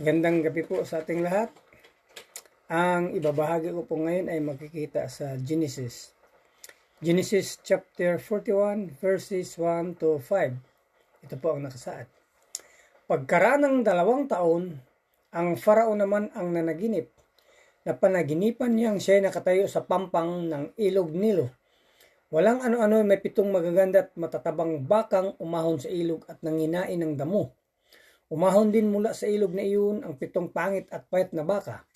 Gandang gabi po sa ating lahat. Ang ibabahagi ko po ngayon ay makikita sa Genesis. Genesis chapter 41 verses 1 to 5. Ito po ang nakasaad. Pagkaraan ng 2 taon, ang Farao naman ang nanaginip. Napanaginipan niyang siya'y nakatayo sa pampang ng ilog Nilo. Walang ano-ano, may 7 magaganda at matatabang bakang umahon sa ilog at nanginain ng damo. Umahon din mula sa ilog na iyon ang 7 pangit at payat na baka.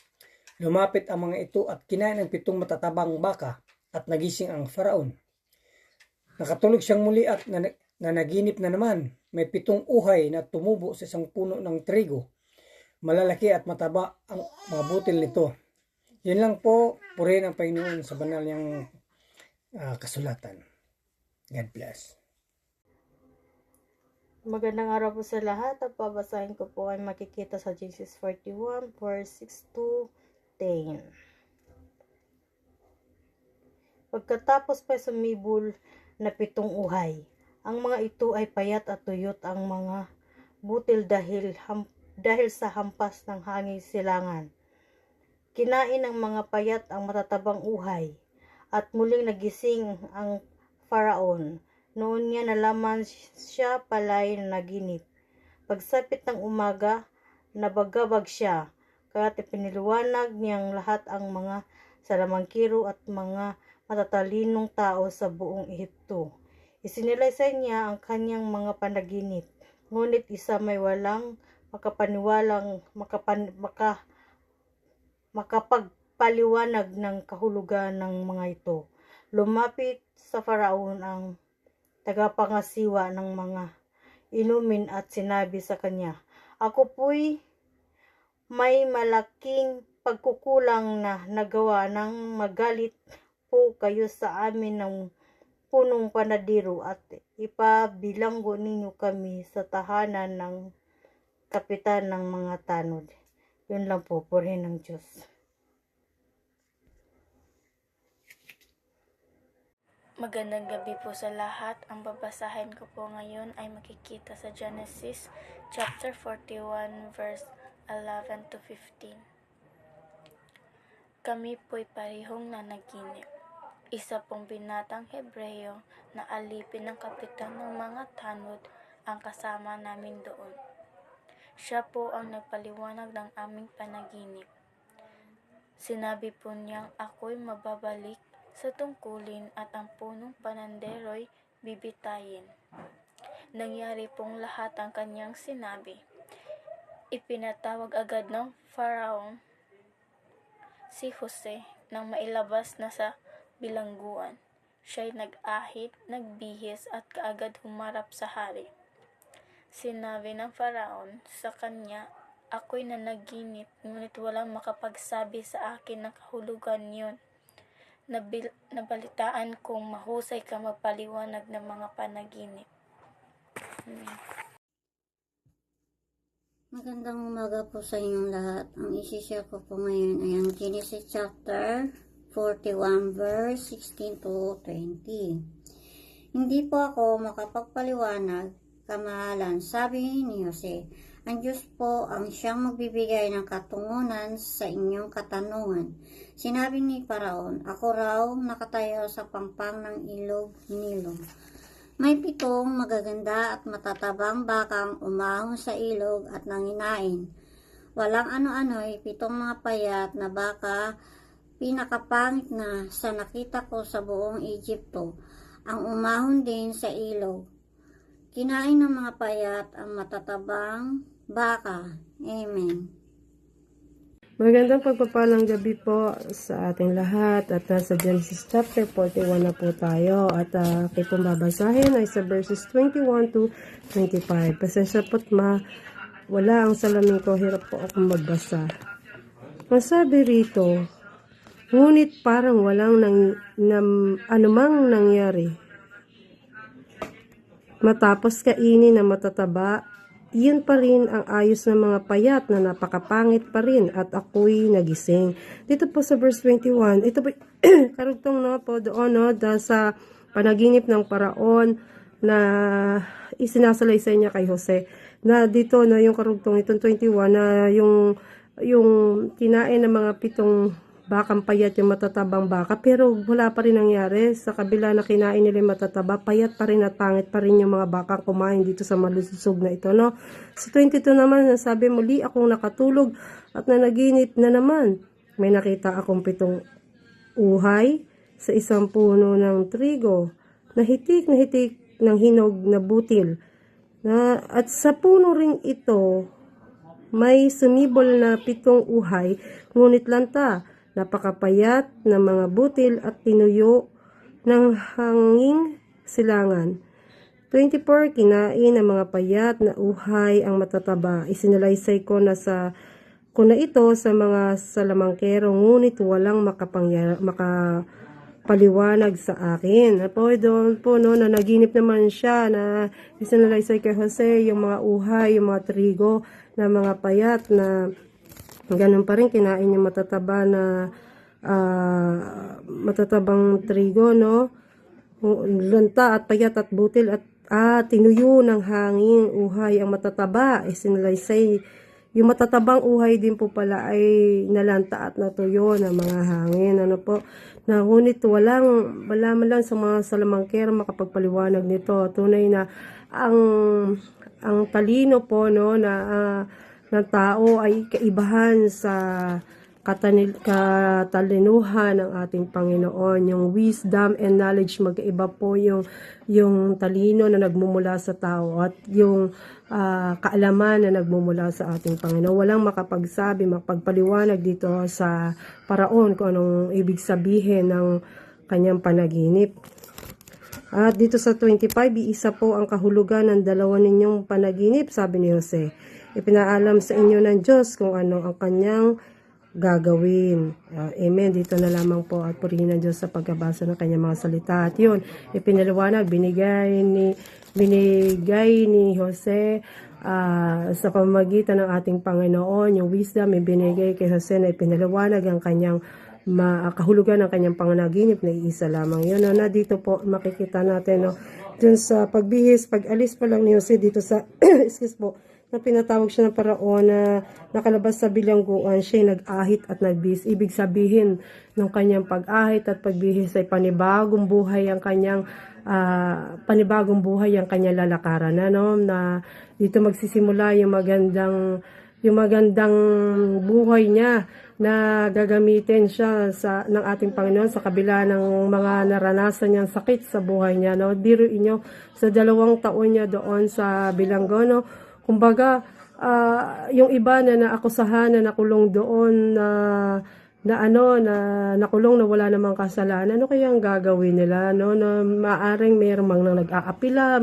Lumapit ang mga ito at kinain ang 7 matatabang baka at nagising ang Faraon. Nakatulog siyang muli at nanaginip na naman. May 7 uhay na tumubo sa isang puno ng trigo. Malalaki at mataba ang mga butil nito. Yun lang po, purihin ang Panginoon sa banal niyang kasulatan. God bless. Magandang araw po sa lahat. At babasahin ko po ay makikita sa Genesis 41 verse 6 to 10. Pagkatapos pa sumibol na 7 uhay, ang mga ito ay payat at tuyot ang mga butil dahil sa hampas ng hangin silangan. Kinain ng mga payat ang matatabang uhay, at muling nagising ang Faraon. Noon niya nalaman siya pala'y naginip. Pagsapit ng umaga, nabagabag siya, kaya ipiniliwanag niyang lahat ang mga salamangkiro at mga matatalinong tao sa buong Ehipto. Isinilaysay niya ang kanyang mga panaginip, ngunit isa may walang makapagpaliwanag ng kahulugan ng mga ito. Lumapit sa Faraon ang tagapangasiwa ng mga inumin at sinabi sa kanya, "Ako po'y may malaking pagkukulang na nagawa nang magalit po kayo sa amin ng punong panadiro at ipabilanggo ninyo kami sa tahanan ng kapitan ng mga tanod." Yun lang po, purihin ng Diyos. Magandang gabi po sa lahat. Ang babasahin ko po ngayon ay makikita sa Genesis chapter 41 verse 11 to 15. Kami po'y parehong nanaginip. Isa pong binatang Hebreyo na alipin ng kapitan ng mga tanod ang kasama namin doon. Siya po ang nagpaliwanag ng aming panaginip. Sinabi po niyang ako'y mababalik sa tungkulin at ang punong panandero'y bibitayin. Nangyari pong lahat ang kanyang sinabi. Ipinatawag agad ng Faraon si Jose nang mailabas na sa bilangguan. Siya'y nag-ahit, nagbihis at kaagad humarap sa hari. Sinabi ng Faraon sa kanya, "Ako'y nanaginip, ngunit walang makapagsabi sa akin ng kahulugan yun. Nabalitaan kong mahusay ka magpaliwanag ng mga panaginip." Magandang umaga po sa inyong lahat. Ang isi-share ko po ngayon ay ang Genesis chapter 41 verse 16 to 20. Hindi po ako makapagpaliwanag, kamahalan, sabi ni Jose. Ang Diyos po ang siyang magbibigay ng katungunan sa inyong katanungan. Sinabi ni Faraon, "Ako raw nakatayo sa pampang ng ilog Nilo. May 7 magaganda at matatabang bakang umahon sa ilog at nanginain. Walang ano-ano'y 7 mga payat na baka, pinakapangit na sa nakita ko sa buong Ehipto, ang umahon din sa ilog. Kinain ng mga payat ang matatabang baka." Amen. Magandang pagpapalang gabi po sa ating lahat at nasa Genesis chapter 41 na po tayo at aking pong babasahin ay sa verses 21 to 25. Pasensya po't wala ang salamin ko, hirap po akong magbasa. Masabi rito, ngunit parang walang anumang nangyari. Matapos kainin ng matataba, iyon pa rin ang ayos ng mga payat na napakapangit pa rin at ako'y nagising. Dito po sa verse 21, ito po karugtong po doon sa panaginip ng Paraon na isinasalaysay niya kay Jose. na dito na yung karugtong itong 21 na yung kinain ng mga 7 bakang payat yung matatabang baka, pero wala pa rin nangyari. Sa kabila na kinain nila yung matataba, payat pa rin at pangit pa rin yung mga bakang kumain dito sa malusog na ito, no? Sa 22 naman, sabi, muli akong nakatulog at nanaginip na naman. May nakita akong 7 uhay sa isang puno ng trigo, nahitik ng hinog na butil. At sa puno ring ito, may sumibol na 7 uhay, ngunit lanta, napakapayat na mga butil at tinuyo ng hanging silangan. 24, kinain ng mga payat na uhay ang matataba. Isinalaysay ko na ito sa mga salamangkero, ngunit walang makapaliwanag sa akin. Po doon po, no, na naginip naman siya na isinalaysay kay Jose yung mga uhay, yung mga trigo na mga payat na ganun pa rin kinain yung matataba na matatabang trigo, no? Lanta at payat at butil at tinuyo ng hangin uhay ang matataba. Isinalaysay yung matatabang uhay din po pala ay nalanta at natuyo ng mga hangin. Ano po? Na ngunit wala man lang sa mga salamangkero makapagpaliwanag nito. Tunay na ang talino po, no, ng tao ay kaibahan sa katalinuhan ng ating Panginoon. Yung wisdom and knowledge, magkaiba po yung talino na nagmumula sa tao at yung kaalaman na nagmumula sa ating Panginoon. Walang makapagpaliwanag dito sa paraon kung anong ibig sabihin ng kanyang panaginip. At dito sa 25, iisa po ang kahulugan ng dalawa ninyong panaginip, sabi ni Jose. Ipinaalam sa inyo ng Diyos kung ano ang kanyang gagawin. Amen. Dito na lamang po at purihin ng Diyos sa pagkabasa ng kanyang mga salita. At yun, ipinaliwanag, binigay ni Jose sa pamamagitan ng ating Panginoon. Yung wisdom, ibinigay kay Jose na ipinaliwanag ang kanyang kahulugan ng kanyang panganaginip na iisa lamang. Yun, na dito po makikita natin, no, dun sa pagbihis, pag-alis pa lang ni Jose dito sa, excuse po, na pinatawag siya ng paraon na nakalabas sa bilangguan, siya nag-ahit at nagbihis. Ibig sabihin ng kanyang pag-ahit at pagbihis ay panibagong buhay ang kanyang lalakaran, no? Na dito magsisimula yung magandang buhay niya na gagamitin siya ng ating Panginoon sa kabila ng mga naranasan niyang sakit sa buhay niya, no? Biruin niyo sa 2 taon niya doon sa bilanggo, no? Kumbaga, yung iba na naakusahan na nakulong doon na nakulong na wala namang kasalanan, ano kaya ang gagawin nila, no? Na maaring mayroong mga nag-aapila,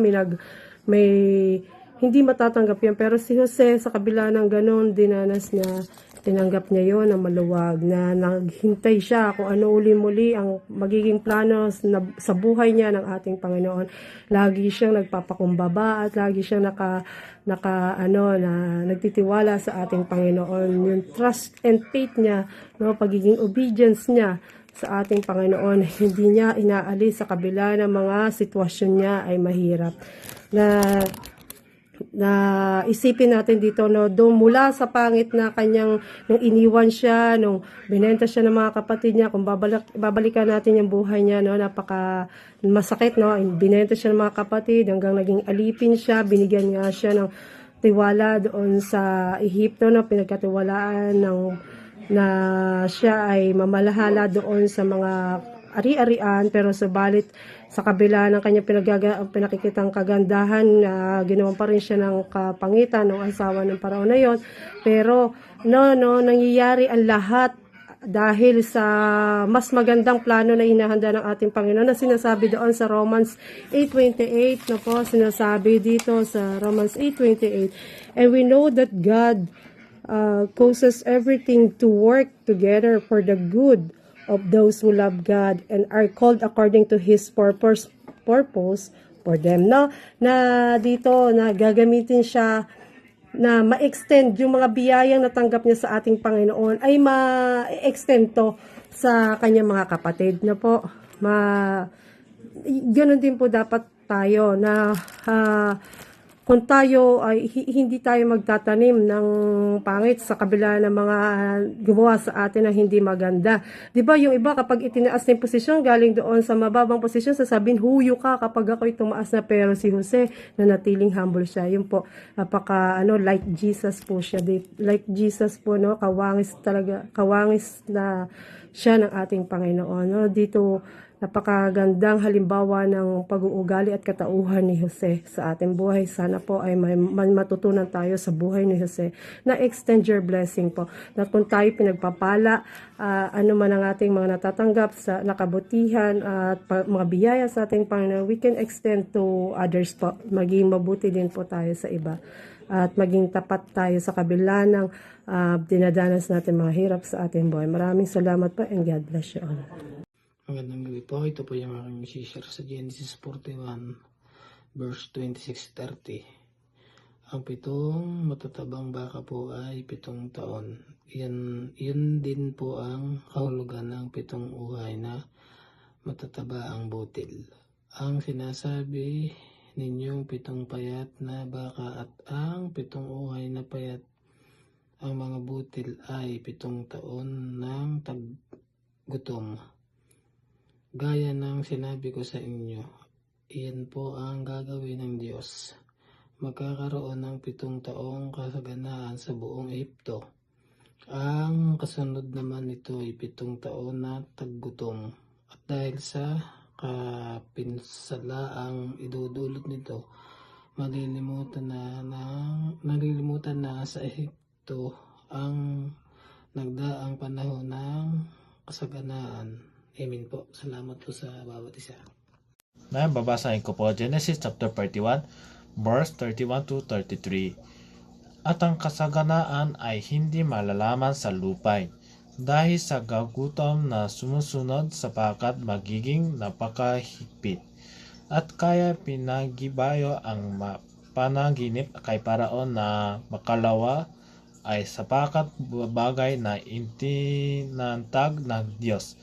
may hindi matatanggap yan. Pero si Jose, sa kabila ng ganon, dinanas niya, tinanggap niya yon na maluwag, na naghintay siya kung ano uli-muli ang magiging plano sa buhay niya ng ating Panginoon. Lagi siyang nagpapakumbaba at lagi siyang nagtitiwala sa ating Panginoon. Yung trust and faith niya, no, pagiging obedience niya sa ating Panginoon, hindi niya inaalis sa kabila ng mga sitwasyon niya ay mahirap. Na isipin natin dito, no, doon mula sa pangit na kanyang nung iniwan siya, nung binenta siya ng mga kapatid niya, kung babalikan natin yung buhay niya, no, napaka masakit, no, binenta siya ng mga kapatid hanggang naging alipin siya, binigyan nga siya ng tiwala doon sa Ehipto, no, pinagkatiwalaan na siya ay mamalahala doon sa mga ari-arian, pero subalit sa kabila ng kanyang pinakikitang kagandahan, ginawan pa rin siya ng kapangitan ng asawa ng paraon na yon. Pero nangyayari ang lahat dahil sa mas magandang plano na inahanda ng ating Panginoon, na sinasabi doon sa Romans 8:28, na po sinasabi dito sa Romans 8:28, and we know that God causes everything to work together for the good of those who love God and are called according to His purpose for them. No? Na dito, na gagamitin siya na ma-extend yung mga biyayang natanggap niya sa ating Panginoon, ay ma-extend to sa kanyang mga kapatid. Na po, ganun din po dapat tayo na kung tayo ay hindi tayo magtatanim ng pangit sa kabila ng mga gumawa sa atin na hindi maganda. 'Di ba yung iba kapag itinaas na yung posisyon galing doon sa mababang posisyon sasabihin huyo ka kapag ako'y tumaas na, pero si Jose nanatiling humble siya. Yun po, napaka like Jesus po siya. Like Jesus po, no, kawangis talaga, kawangis na siya ng ating Panginoon, no. Dito napakagandang halimbawa ng pag-uugali at katauhan ni Jose sa ating buhay. Sana po ay may matutunan tayo sa buhay ni Jose na extend your blessing po. Na kung tayo pinagpapala, ano man ang ating mga natatanggap sa nakabutihan at mga biyaya sa ating Panginoon, we can extend to others po. Maging mabuti din po tayo sa iba. At maging tapat tayo sa kabila ng dinadanas natin mga hirap sa ating buhay. Maraming salamat po and God bless you all. Magandang gabi po. Ito po yung aking share sa Genesis 41 verse 26-30. Ang 7 matatabang baka po ay 7 taon. Yun din po ang kahulugan ng 7 uhay na matataba ang butil. Ang sinasabi ninyong 7 payat na baka at ang 7 uhay na payat ang mga butil ay 7 taon ng taggutom. Gaya ng sinabi ko sa inyo, iyan po ang gagawin ng Diyos. Magkakaroon ng 7 taong kasaganaan sa buong Ehipto. Ang kasunod naman nito ay 7 taon na taggutom. At dahil sa kapinsalaang idudulot nito, malilimutan na sa Ehipto ang nagdaang panahon ng kasaganaan. Amen po. Salamat po sa bawat isa. Ngayon, babasahin ko po Genesis chapter 41, verse 31 to 33. At ang kasaganaan ay hindi malalaman sa lupain, dahil sa gagutom na sumusunod sapagkat magiging napakahigpit. At kaya pinagibayo ang panaginip kay Paraon na makalawa ay sapagkat bagay na itinantag ng Diyos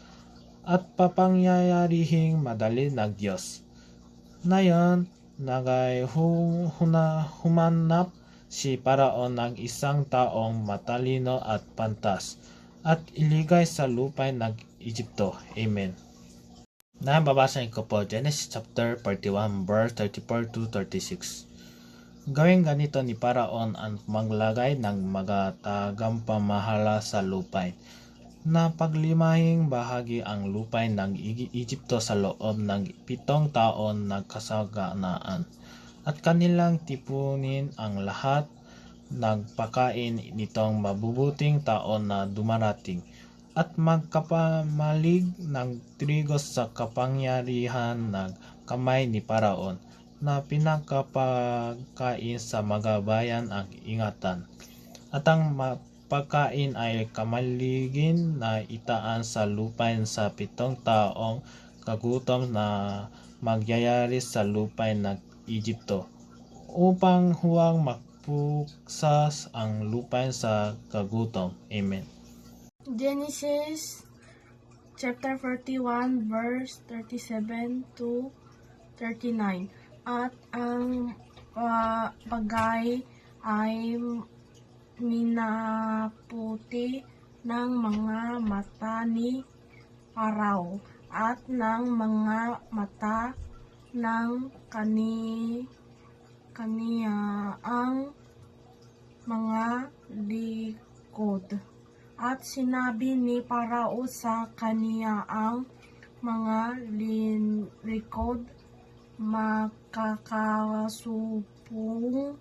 at papangyayarihing madali ng Diyos. Ngayon, humanap si Paraon ng isang taong matalino at pantas at iligay sa lupain ng Egypto. Amen. Babasahin ko po Genesis chapter 41 verse 34 to 36. Gawing ganito ni Paraon ang maglagay ng magatagang-pamahala sa lupain, na paglimahing bahagi ang lupain ng Egypto sa loob ng 7 taon ng kasaganaan, at kanilang tipunin ang lahat ng pagkain nitong mabubuting taon na dumarating, at magkapamalig ng trigo sa kapangyarihan ng kamay ni Paraon, na pinakapagkain sa mga bayan ang ingatan, at ang pagkain ay kamaligin na itaan sa lupain sa 7 taong kagutom na magyayari sa lupain ng Egypto, upang huwag magpuksas ang lupain sa kagutom. Amen. Genesis chapter 41 verse 37 to 39. At ang bagay ay minaputi ng mga mata ni Parao at ng mga mata ng kaniyaang mga likod. At sinabi ni Parao sa kaniyaang mga likod, makakasupong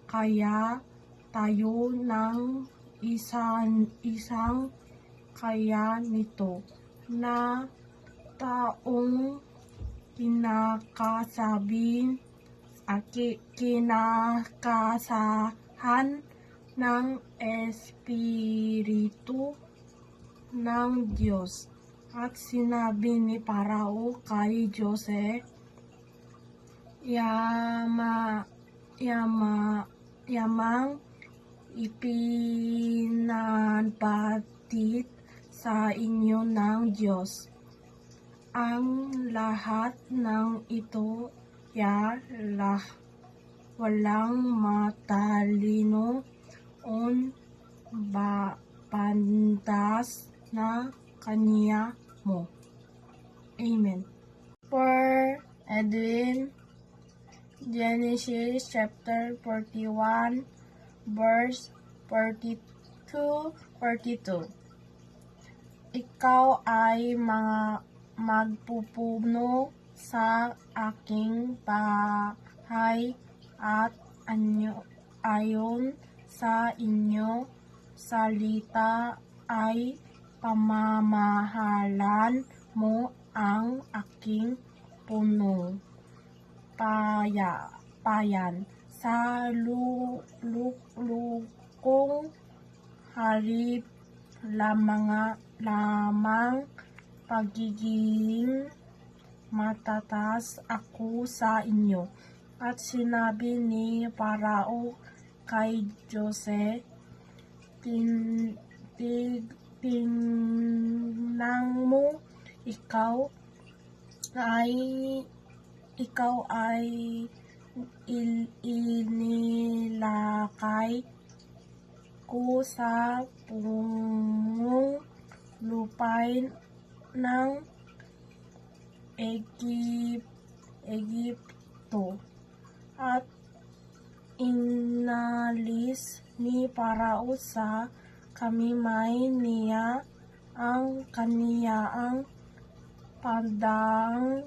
kaya tayo ng isang kaya nito na taong kinakasahan ng Espiritu ng Diyos. At sinabi ni Parao kay Jose, yamang ipinabatid sa inyo ng Diyos. Ang lahat ng ito walang matalino on pantas na kanya mo. Amen. For Edwin, Genesis chapter 41 verse 42. Ikaw ay magpupuno sa aking bahay at ayon sa inyo salita ay pamamahalan mo ang aking punong payan sa lukong harip lamang pagiging matatas ako sa inyo. At sinabi ni Parao kay Jose, tingnan mo, ikaw ay inilakay ko sa pungong lupain ng Egypto at inalis ni Parao sa kamimay niya ang kaniyaang padang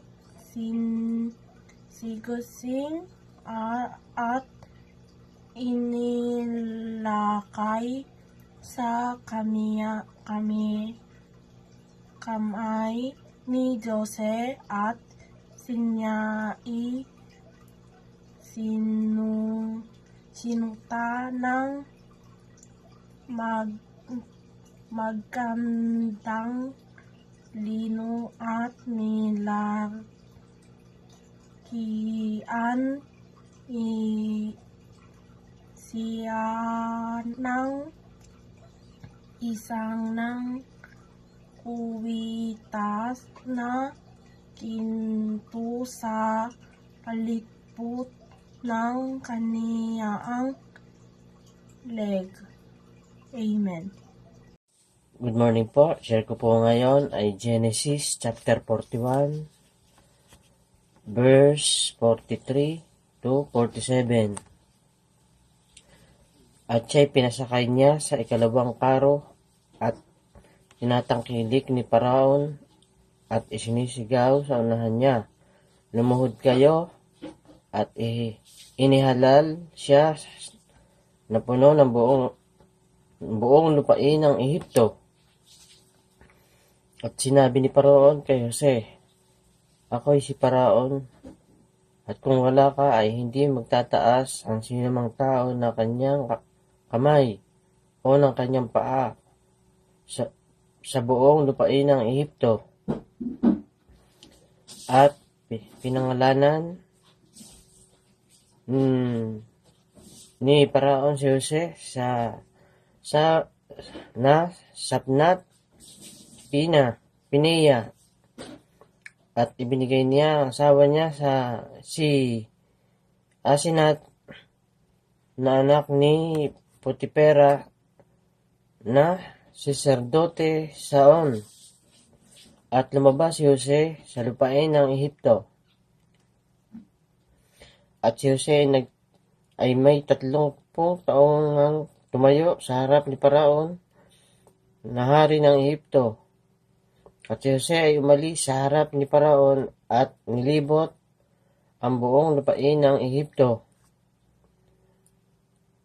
sigasing at inilakay sa kamay ni Jose at sinuta ng magandang lino at nilagyan siya ng isang kuwitas na kinto sa palipot ng kaniyaang leg. Amen. Good morning po. Share ko po ngayon ay Genesis chapter 41 verse 43 to 47. At siya'y pinasakay niya sa ikalawang karo at tinatangkilik ni Paraon at isinisigaw sa unahan niya, lumuhod kayo, at inihalal siya na puno ng buong lupain ng Ehipto. At sinabi ni Paraon kay Jose, ako'y si Paraon, at kung wala ka ay hindi magtataas ang sinumang tao na kanyang kamay o ng kanyang paa sa buong lupain ng Ehipto. At pinangalanan ni Paraon si Jose sa Sapnat Pineya, at ibinigay niya ang asawa niya sa si Asenat na anak ni Potipera na saserdote sa On. At lumabas si Jose sa lupain ng Ehipto. At si Jose ay may 30 taong ang tumayo sa harap ni Paraon na hari ng Ehipto. At si Jose ay umalis sa harap ni Paraon at nilibot ang buong lupain ng Ehipto.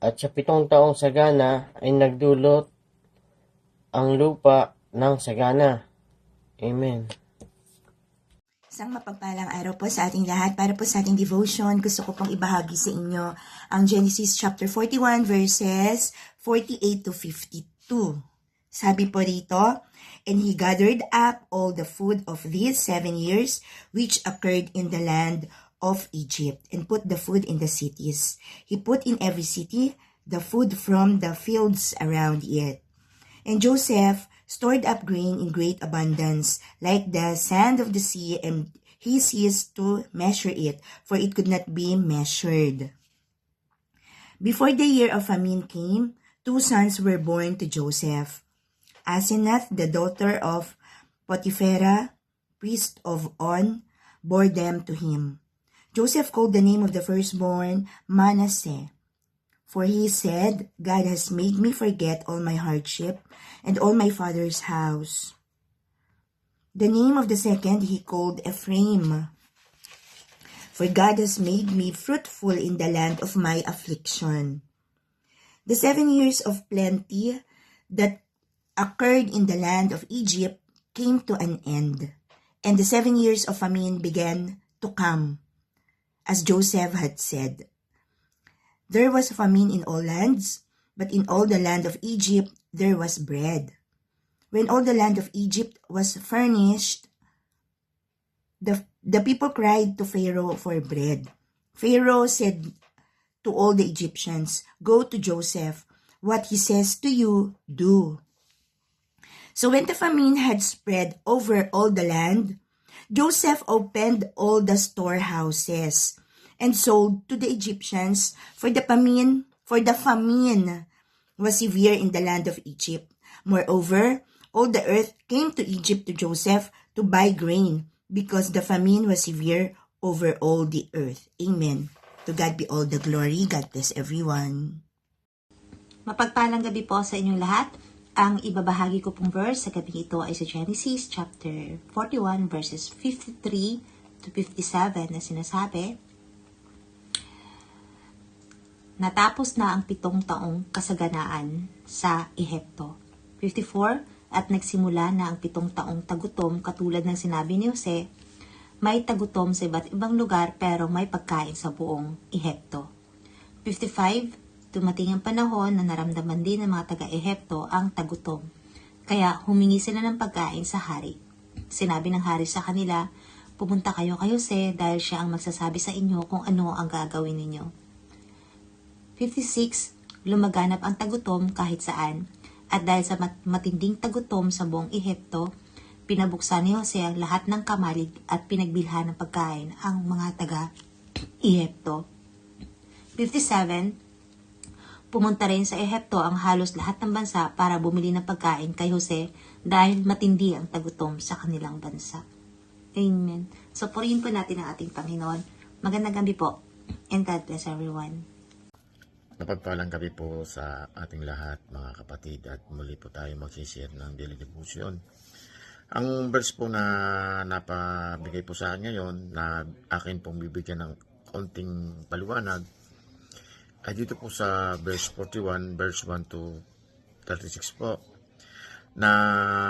At sa 7 taong sagana ay nagdulot ang lupa ng sagana. Amen. Isang mapagpalang araw po sa ating lahat. Para po sa ating devotion, gusto ko pong ibahagi sa inyo ang Genesis chapter 41 verses 48 to 52. Sabi po rito, and he gathered up all the food of these 7 years which occurred in the land of Egypt, and put the food in the cities. He put in every city the food from the fields around it. And Joseph stored up grain in great abundance, like the sand of the sea, and he ceased to measure it, for it could not be measured. Before the year of famine came, 2 sons were born to Joseph. Asenath, the daughter of Potipherah, priest of On, bore them to him. Joseph called the name of the firstborn Manasseh, for he said, God has made me forget all my hardship and all my father's house. The name of the second he called Ephraim, for God has made me fruitful in the land of my affliction. The 7 years of plenty that occurred in the land of Egypt came to an end, and the 7 years of famine began to come, as Joseph had said. There was famine in all lands, but in all the land of Egypt there was bread. When all the land of Egypt was furnished, the people cried to Pharaoh for bread. Pharaoh said to all the Egyptians, "Go to Joseph. What he says to you, do." So when the famine had spread over all the land, Joseph opened all the storehouses and sold to the Egyptians, for the famine was severe in the land of Egypt. Moreover, all the earth came to Egypt to Joseph to buy grain, because the famine was severe over all the earth. Amen. To God be all the glory. God bless everyone. Mapagpalang gabi po sa inyong lahat. Ang ibabahagi ko pong verse sa gabi ito ay sa Genesis chapter 41 verses 53 to 57 na sinasabi, natapos na ang 7 taong kasaganaan sa Ehipto. 54, at nagsimula na ang 7 taong tagutom katulad ng sinabi ni Jose, may tagutom sa iba't ibang lugar pero may pagkain sa buong Ehipto. 55, dumating ang panahon na naramdaman din ng mga taga-Ehipto ang tagutom. Kaya humingi sila ng pagkain sa hari. Sinabi ng hari sa kanila, pumunta kayo kay Jose dahil siya ang magsasabi sa inyo kung ano ang gagawin ninyo. 56, lumaganap ang tagutom kahit saan. At dahil sa matinding tagutom sa buong Ehipto, pinabuksan ni Jose ang lahat ng kamalig at pinagbilhan ng pagkain ang mga taga-Ehipto. 57, pumunta rin sa Ehipto ang halos lahat ng bansa para bumili ng pagkain kay Jose dahil matindi ang tagutom sa kanilang bansa. Amen. So, purihin po natin ang ating Panginoon. Magandang gabi po, and God bless everyone. Napagpalang gabi po sa ating lahat, mga kapatid, at muli po tayo mag-share ng daily devotion. Ang verse po na napabigay po sa akin ngayon, na akin pong bibigyan ng konting paliwanag, ay dito po sa verse 41, verse 1 to 36 po, na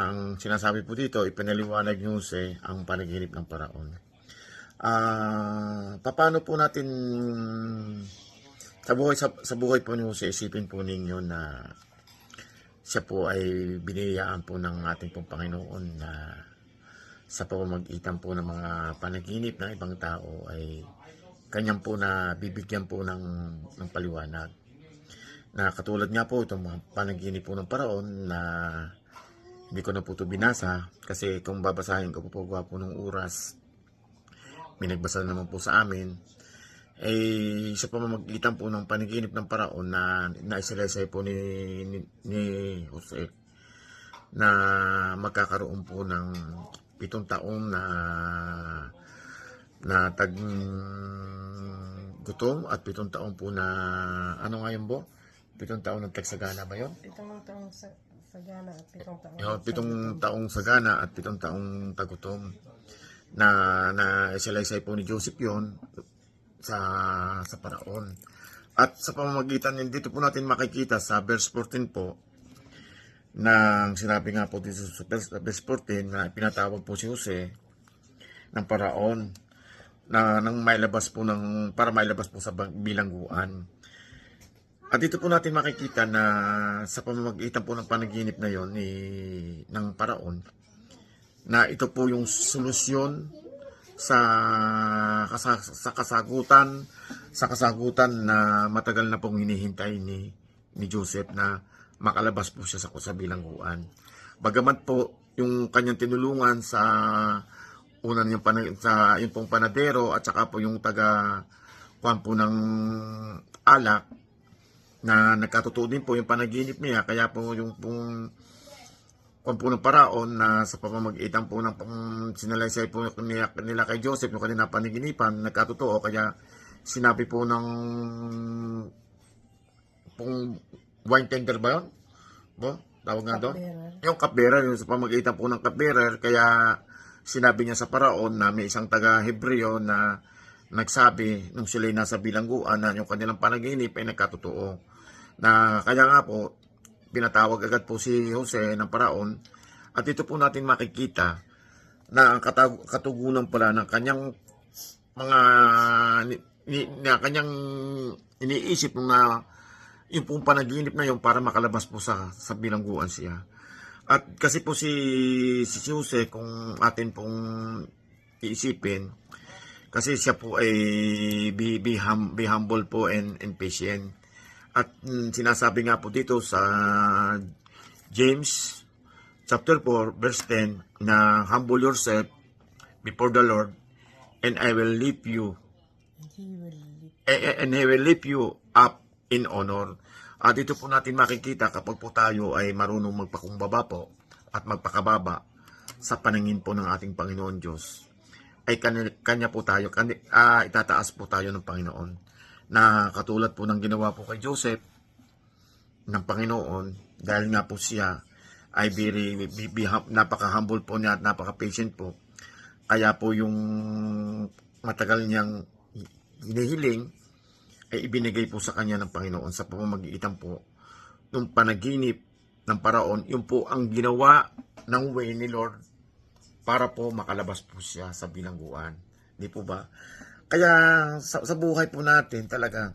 ang sinasabi po dito, ipinaliwanag ni Jose ang panaginip ng paraon. Paano po natin sa buhay po ni Jose, isipin po ninyo na siya po ay biniyayaan po ng ating pong Panginoon na sa pamamagitan po ng mga panaginip ng ibang tao ay kanyang po na bibigyan po ng paliwanag. Na katulad nga po itong mga panaginip po ng paraon na hindi ko na po ito binasa kasi kung babasahin ko po po ng oras, may nagbasa naman po sa amin, sa pamamagitan po ng panaginip ng paraon na naisalaysay po ni Jose na magkakaroon po ng 7 taon na gutom at 7 taon po na ano nga yun po? 7 taon ng tagsagana ba yun? 7 taong sagana at 7 taong 7 taong sagana at 7 taong tagutom na isalaysay po ni Joseph yon sa paraon. At sa pamamagitan din dito po natin makikita sa verse 14 po na sinabi nga po dito sa verse 14 na pinatawag po si Jose ng paraon na para mailabas po sa bilangguan. At dito po natin makikita na sa pamamagitan po ng panaginip na yon ng paraon na ito po yung solusyon sa kasagutan na matagal na pong hinihintay ni Joseph na makalabas po siya sa bilangguan. Bagamat po yung kanyang tinulungan sa unan yung pong panadero at saka po yung taga kuwan po ng alak na nagkatotoo din po yung panaginip niya. Kaya po yung pong kung po ng paraon na sa pamamagitan po ng sinalaysay po nila kay Joseph yung kanina panaginipan, nagkatotoo. Kaya sinabi po ng pong wine tender ba yun? Tawag nga doon? Yung cupbearer, yung sa pamamagitan po ng cupbearer. Kaya sinabi niya sa paraon na may isang taga-Hebreo na nagsabi nung sila'y nasa bilangguan na yung kanilang panaginip ay nagkatotoo. Na kaya nga po, pinatawag agad po si Jose ng paraon. At ito po natin makikita na ang katugunan pala ng kanyang mga kanyang iniisip na yung pong panaginip na yun para makalabas po sa bilangguan siya. At kasi po si Jose, kung atin pong iisipin, kasi siya po ay be humble po and patient. At sinasabi nga po dito sa James chapter 4 verse 10 na humble yourself before the Lord and I will lift you and He will lift you up in honor. At dito po natin makikita kapag po tayo ay marunong magpakumbaba po at magpakababa sa paningin po ng ating Panginoon Diyos, ay kanya po tayo, itataas po tayo ng Panginoon. Na katulad po ng ginawa po kay Joseph ng Panginoon, dahil nga po siya ay napaka-humble po niya at napaka-patient po. Kaya po yung matagal niyang hinihiling ay ibinigay po sa kanya ng Panginoon sa pamamagitan po ng panaginip ng paraon. Yun po ang ginawa ng way ni Lord para po makalabas po siya sa bilangguan. Di po ba? Kaya sa buhay po natin talaga,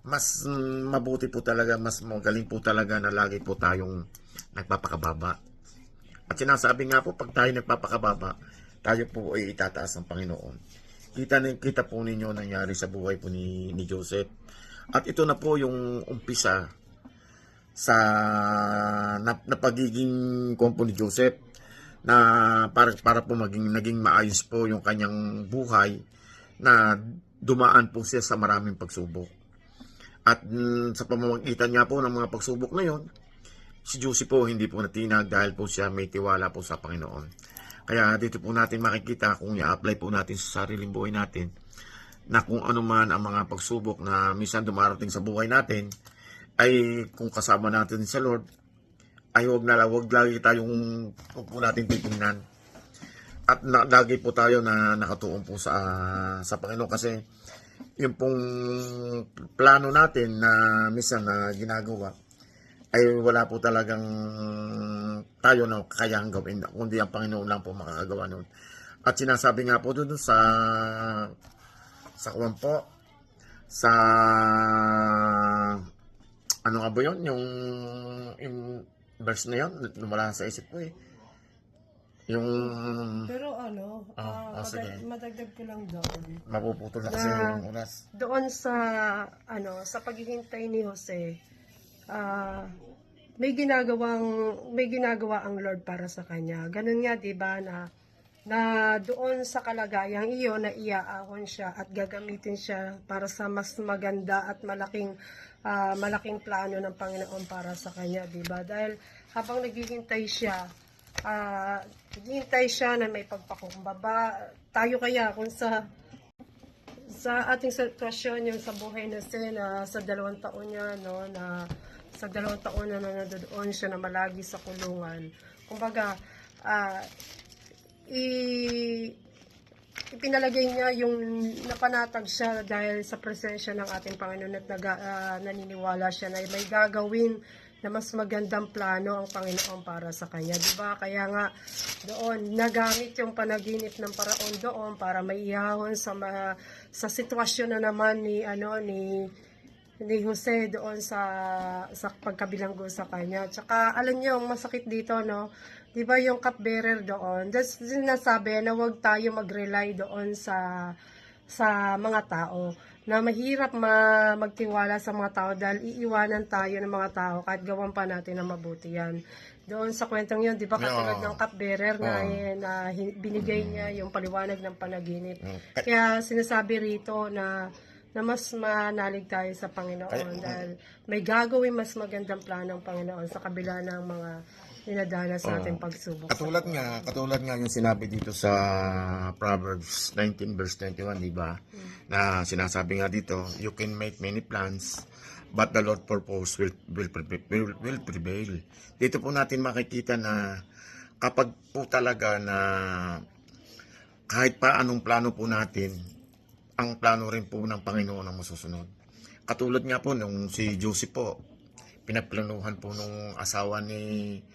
mas mabuti po talaga, mas magaling po talaga na lagi po tayong nagpapakababa. At sinasabi nga po, pag tayo nagpapakababa, tayo po ay itataas ng Panginoon. Kita po ninyo nangyari sa buhay po ni Joseph. At ito na po yung umpisa sa na pagiging kompo ni Joseph na para po naging maayos po yung kanyang buhay na dumaan po siya sa maraming pagsubok. At sa pamamagitan nga po ng mga pagsubok na yon, si Joseph po hindi po natinag dahil po siya may tiwala po sa Panginoon. Kaya dito po natin makikita kung i-apply po natin sa sariling buhay natin na kung ano man ang mga pagsubok na minsan dumarating sa buhay natin, ay kung kasama natin sa Lord, ay wag lagi tayong kung po natin titingnan. At lagi po tayo na nakatuon po sa Panginoon kasi yung pong plano natin na minsan na ginagawa ay wala po talagang tayo na kayang gawin, kundi ang Panginoon lang po makakagawa nun. At sinasabi nga po doon sa kuwan po, sa ano nga ba yun, yung verse na yun, lumala sa isip ko eh. Yung Pero sige. madagdag ko lang doon. Mapuputol na kasi yung oras. Doon sa sa paghihintay ni Jose, may ginagawa ang Lord para sa kanya. Ganun nga 'di ba na doon sa kalagayang iyon na iaahon siya at gagamitin siya para sa mas maganda at malaking plano ng Panginoon para sa kanya, 'di ba? Dahil habang naghihintay siya na may pagpakumbaba, tayo kaya kung sa ating sitwasyon yung sa buhay na sa 2 taon niya, no, na sa 2 taon na nandoon siya na malagi sa kulungan. Kumbaga, ipinalagay niya yung napanatag siya dahil sa presensya ng ating Panginoon at naniniwala siya na may gagawin na mas magandang plano ang Panginoon para sa kanya, di ba? Kaya nga doon nagamit yung panaginip ng paraon doon para maihahon sa sitwasyon na naman ni Jose doon sa pagkabilanggo sa kanya. Tsaka alam niyo ang masakit dito, no? 'Di ba yung cupbearer doon? That's sinasabi na huwag tayo mag-rely doon sa mga tao. Na mahirap magtiwala sa mga tao dahil iiwanan tayo ng mga tao kahit gawan pa natin na mabuti yan. Doon sa kwentong yun, di ba katulad ng cupbearer na binigay niya yung paliwanag ng panaginip. Kaya sinasabi rito na na mas manalig tayo sa Panginoon dahil may gagawin mas magandang plano ng Panginoon sa kabila ng mga dinadanas nating pagsubok. Katulad nga yung sinabi dito sa Proverbs 19 verse 21, di ba? Na sinasabi nga dito, you can make many plans, but the Lord purpose will prevail. Dito po natin makikita na kapag po talaga na kahit pa anong plano po natin, ang plano rin po ng Panginoon ang masusunod. Katulad nga po nung si Joseph po, pinagplanuhan po nung asawa ng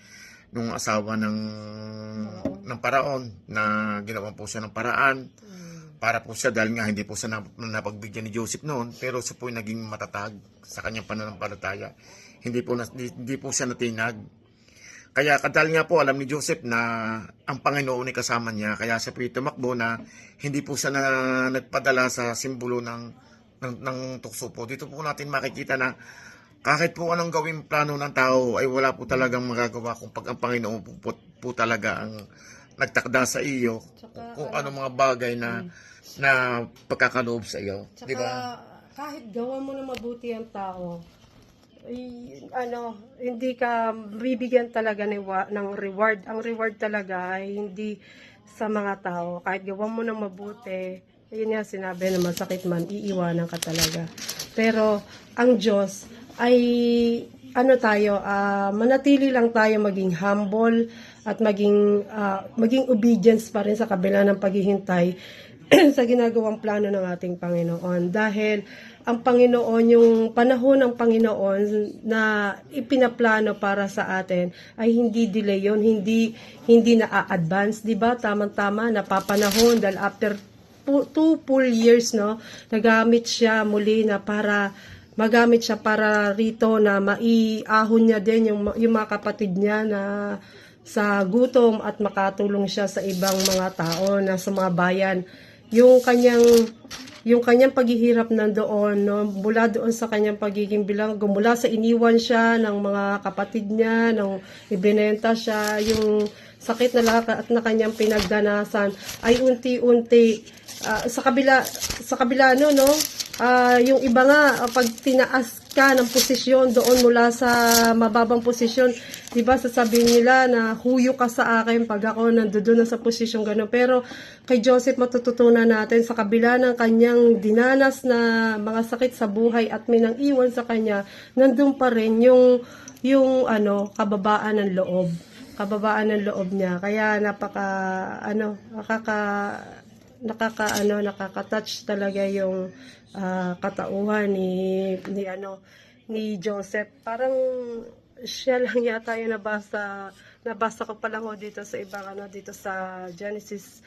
paraon na ginawa po siya ng paraan para po siya, dahil nga hindi po siya napagbigyan ni Joseph noon, pero siya po naging matatag sa kanyang pananampalataya. Hindi po siya natinag. Kaya dahil nga po alam ni Joseph na ang Panginoon ay kasama niya, kaya siya po tumakbo na hindi po siya nagpadala sa simbolo ng tukso po. Dito po natin makikita na kahit po anong gawing plano ng tao ay wala po talagang magagawa kung pag ang Panginoon po talaga ang nagtakda sa iyo, kung ano mga bagay na pagkakaloob sa iyo. Tsaka, di ba? kahit gawa mo na mabuti ang tao, hindi ka bibigyan talaga ng reward. Ang reward talaga ay hindi sa mga tao. Kahit gawa mo na mabuti, yun nga sinabi na masakit man, iiwanan ka talaga. Pero ang Diyos ay manatili lang tayo maging humble at maging obedience pa rin sa kabila ng paghihintay sa ginagawang plano ng ating Panginoon. Dahil ang Panginoon, yung panahon ng Panginoon na ipinaplano para sa atin ay hindi delay yun, hindi na-advance, di ba? Tamang-tama, napapanahon dahil after 2 full years, no, nagamit siya muli na magamit siya para rito na maiahon niya din yung mga kapatid niya na sa gutom at makatulong siya sa ibang mga tao na sa mga bayan. Yung kanyang paghihirap nandoon, no, mula doon sa kanyang pagiging bilanggo, mula sa iniwan siya ng mga kapatid niya, nung ibinenta siya, yung sakit na lakat na kanyang pinagdanasan ay unti-unti sa kabila yung iba nga pag tinaas ka ng posisyon doon mula sa mababang posisyon, di ba sasabihin nila na huyo ka sa akin pag ako nandoon na sa posisyon gano'n. Pero kay Joseph matututunan natin sa kabila ng kanyang dinanas na mga sakit sa buhay at may nang iwan sa kanya, nandun pa rin yung kababaan ng loob. Kababaan ng loob niya. Kaya nakaka-touch talaga yung katauhan ni Joseph. Parang siya lang yata yung nabasa ko pa lang dito sa ibang dito sa Genesis,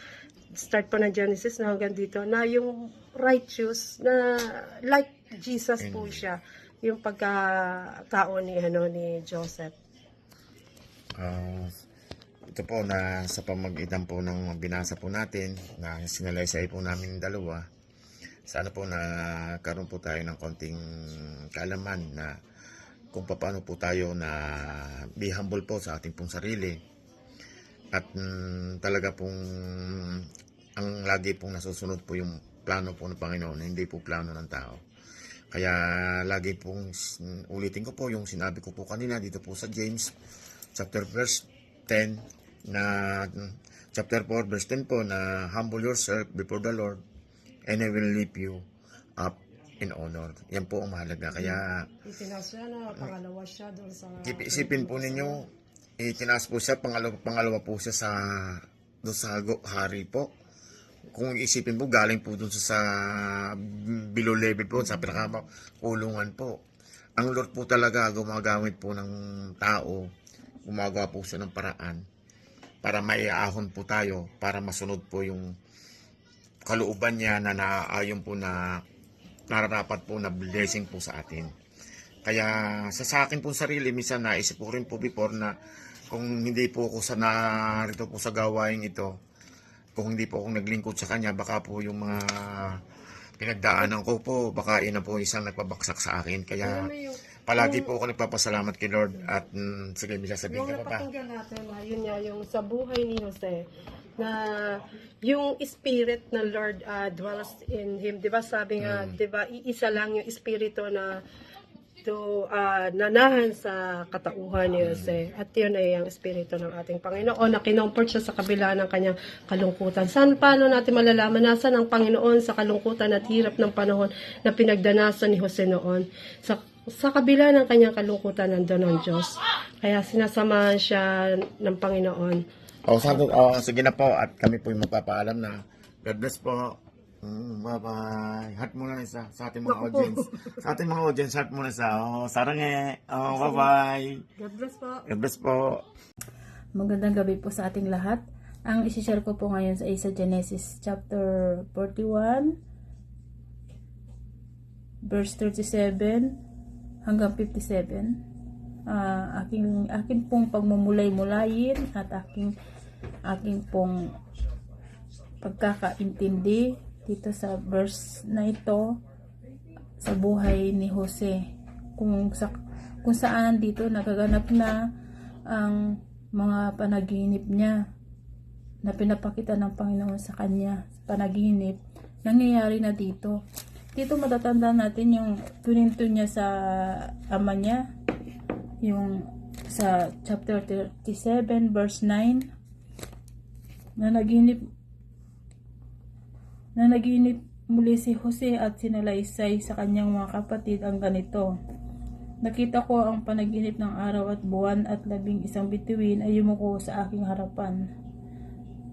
start po ng Genesis na hanggang dito, na yung righteous na like Jesus po siya, yung pagkatao ni Joseph. Ito po na sa pamagitan po ng binasa po natin na sinalaysay po namin dalawa, sana po na karoon po tayo ng konting kaalaman na kung paano po tayo na be humble po sa ating pong sarili at talaga pong ang lagi pong nasusunod po yung plano po ng Panginoon, hindi po plano ng tao. Kaya lagi pong ulitin ko po yung sinabi ko po kanina dito po sa James chapter verse 10 na chapter 4 verse 10 po na humble yourself before the Lord and I will lift you up in honor. Yan po ang mahalaga. Kaya itinaas siya na pangalawa siya doon sa isipin po ninyo, itinaas po siya pangalawa po siya doon sa hari po. Kung isipin po, galing po doon sa below level po, sa pinakakulungan po. Ang Lord po talaga gumagamit po ng tao, gumagawa po siya ng paraan para maiahon po tayo, para masunod po yung kalooban niya na naayon po na nararapat po na blessing po sa atin. Kaya sa akin po sarili, minsan naisip ko rin po before na kung hindi po ako narito po sa gawain ito, kung hindi po ako naglingkod sa kanya, baka po yung mga pinagdaanan ko po, baka ina po isang nagpabaksak sa akin. Kaya palagi po ako nagpapasalamat kay Lord at sige, may sasabihin ka pa ba? Yung napakinggan natin, yun nga, yung sa buhay ni Jose, na yung spirit ng Lord dwells in him. 'Di ba? Sabi nga, 'di ba, iisa lang yung espiritu na nanahan sa katauhan ni Jose. At yun ay ang espiritu ng ating Panginoon na kinomfort siya sa kabila ng kanyang kalungkutan. Paano natin malalaman nasan ang Panginoon sa kalungkutan at hirap ng panahon na pinagdanasan ni Jose noon? Sa kabila ng kanyang kalungkutan, nandun ang Diyos. Kaya sinasamahan siya ng Panginoon. Sige na po at kami po yung magpapaalam na God bless po. Bye-bye. Heart muna isa sa ating mga audience. Sa ating mga audience, heart muna isa. Sarange. Bye-bye. God bless po. God bless po. Magandang gabi po sa ating lahat. Ang isi-share ko po ngayon ay sa Genesis chapter 41 verse 37 hanggang 57. Aking pong pagmumulay-mulayin at aking pong pagkakaintindi dito sa verse na ito sa buhay ni Jose, kung saan dito nagaganap na ang mga panaginip niya na pinapakita ng Panginoon sa kanya. Panaginip nangyayari na dito matatanda natin yung tuninto niya sa ama niya, yung sa chapter 37 verse 9 na naginip muli si Jose at sinalaysay sa kanyang mga kapatid ang ganito. Nakita ko ang panaginip ng araw at buwan at 11 bituin ay yumuko sa aking harapan.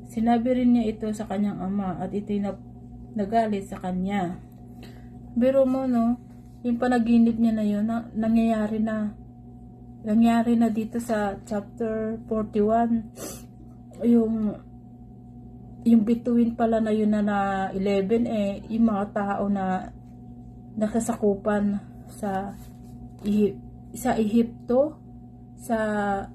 Sinabi rin niya ito sa kanyang ama at ito'y nagalit sa kanya. Pero mo no, yung panaginip niya na yun, nangyayari na dito sa chapter 41. Yung bituin pala na yun na 11 yung mga tao na nakasakupan sa Ehipto, sa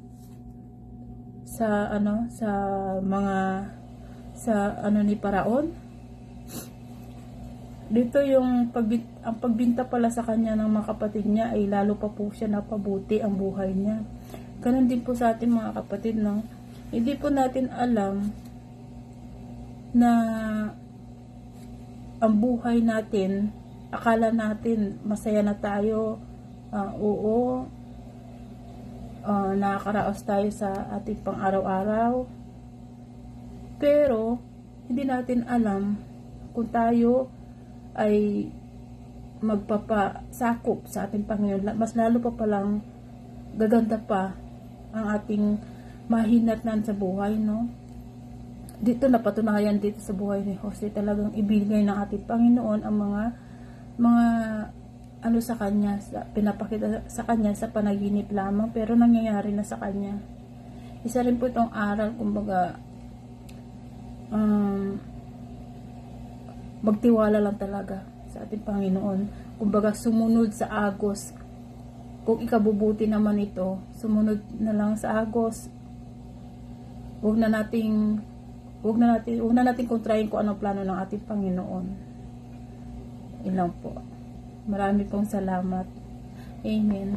ni Paraon. Dito ang pagbinta pala sa kanya ng mga kapatid niya ay lalo pa po siya napabuti ang buhay niya. Ganun din po sa ating mga kapatid, no? Hindi po natin alam na ang buhay natin, akala natin masaya na tayo, nakakaraos tayo sa ating pang-araw-araw, pero hindi natin alam kung tayo ay magpapasakop sa ating Panginoon, mas lalo pa palang gaganda pa ang ating mahinatnan sa buhay, no? Dito napatunayan dito sa buhay ni Jose, talagang ibigay ng ating Panginoon ang mga sa kanya, pinapakita sa kanya sa panaginip lamang, pero nangyayari na sa kanya. Isa rin po itong aral, kumbaga magtiwala lang talaga sa ating Panginoon. Kumbaga sumunod sa agos. Kung ikabubuti naman ito, sumunod na lang sa agos. Huwag na nating kontrahin kung anong plano ng ating Panginoon. Ilang po. Marami pong salamat. Amen.